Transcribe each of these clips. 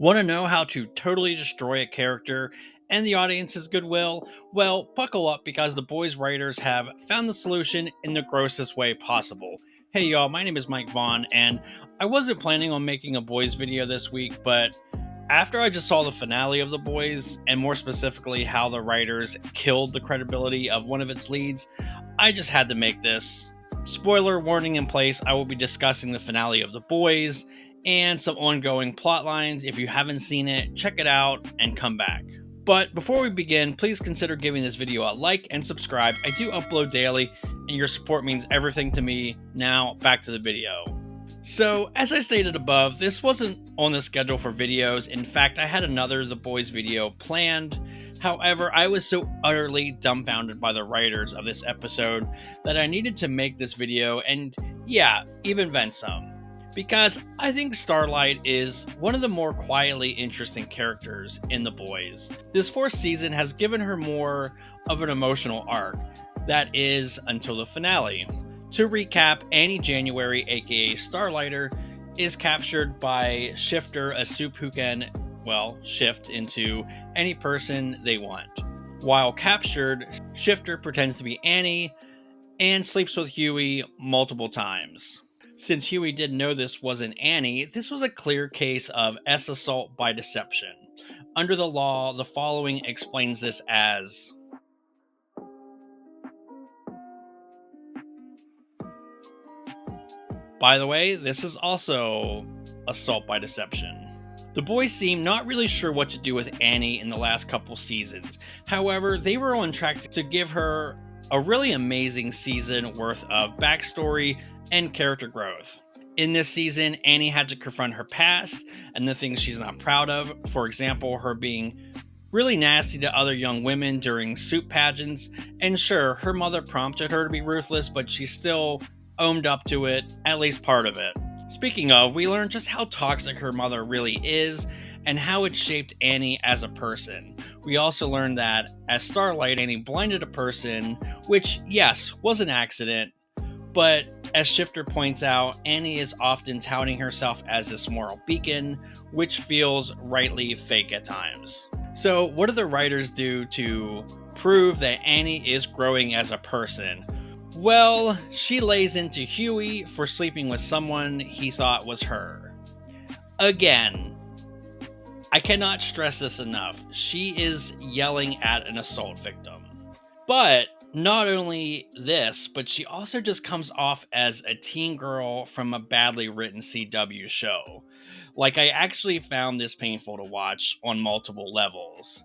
Want to know how to totally destroy a character and the audience's goodwill? Well, buckle up because the boys' writers have found the solution in the grossest way possible. Hey y'all, my name is Mike Vaughn, and I wasn't planning on making a boys video this week, but after I just saw the finale of The Boys, and more specifically how the writers killed the credibility of one of its leads, I just had to make this. Spoiler warning in place, I will be discussing the finale of The Boys and some ongoing plot lines. If you haven't seen it, check it out and come back. But before we begin, please consider giving this video a like and subscribe. I do upload daily, and your support means everything to me. Now, back to the video. So, as I stated above, this wasn't on the schedule for videos. In fact, I had another The Boys video planned. However, I was so utterly dumbfounded by the writers of this episode that I needed to make this video and, yeah, even vent some. Because I think Starlight is one of the more quietly interesting characters in The Boys. This fourth season has given her more of an emotional arc. That is, until the finale. To recap, Annie January, aka Starlighter, is captured by Shifter, a soup who can, well, shift into any person they want. While captured, Shifter pretends to be Annie and sleeps with Huey multiple times. Since Huey didn't know this wasn't Annie, this was a clear case of assault by deception. Under the law, the following explains this as: by the way, this is also assault by deception. The boys seem not really sure what to do with Annie in the last couple seasons. However, they were on track to give her a really amazing season worth of backstory and character growth. In this season, Annie had to confront her past and the things she's not proud of. For example, her being really nasty to other young women during soup pageants. And sure, her mother prompted her to be ruthless, but she still owned up to it, at least part of it. Speaking of, we learned just how toxic her mother really is and how it shaped Annie as a person. We also learned that as Starlight, Annie blinded a person, which, yes, was an accident, but as Shifter points out, Annie is often touting herself as this moral beacon, which feels rightly fake at times. So, what do the writers do to prove that Annie is growing as a person? Well, she lays into Huey for sleeping with someone he thought was her. Again, I cannot stress this enough. She is yelling at an assault victim. But not only this, but she also just comes off as a teen girl from a badly written CW show. Like, I actually found this painful to watch on multiple levels,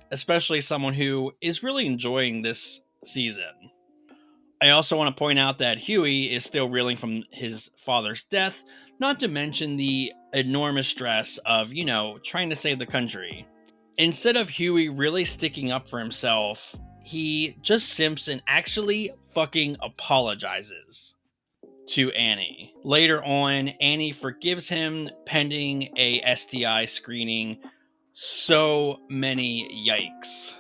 especially someone who is really enjoying this season. I also want to point out that Huey is still reeling from his father's death, not to mention the enormous stress of, trying to save the country. Instead of Huey really sticking up for himself, he just simps and actually fucking apologizes to Annie. Later on, Annie forgives him pending a STI screening. So many yikes.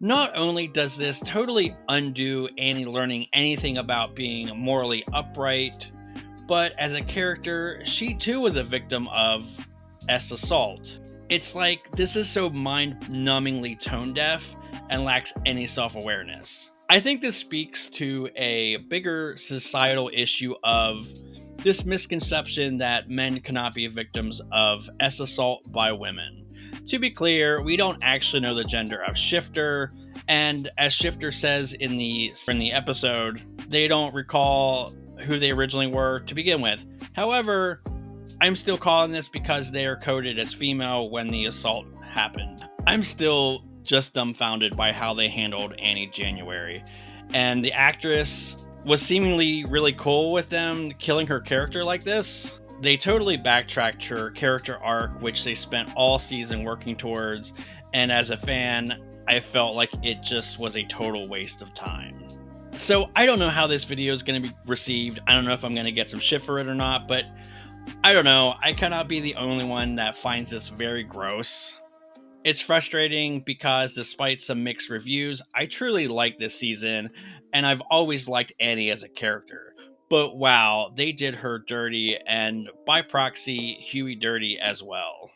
Not only does this totally undo Annie learning anything about being morally upright, but as a character, she too was a victim of assault. It's like this is so mind-numbingly tone deaf and lacks any self-awareness. I think this speaks to a bigger societal issue of this misconception that men cannot be victims of assault by women. To be clear, we don't actually know the gender of Shifter, and as Shifter says in the episode, they don't recall who they originally were to begin with. However, I'm still calling this because they are coded as female when the assault happened. I'm still just dumbfounded by how they handled Annie January, and the actress was seemingly really cool with them killing her character like this. They totally backtracked her character arc, which they spent all season working towards, and as a fan, I felt like it just was a total waste of time. So I don't know how this video is going to be received. I don't know if I'm going to get some shit for it or not, but I don't know. I cannot be the only one that finds this very gross. It's frustrating because despite some mixed reviews, I truly like this season, and I've always liked Annie as a character. But wow, they did her dirty, and by proxy, Huey dirty as well.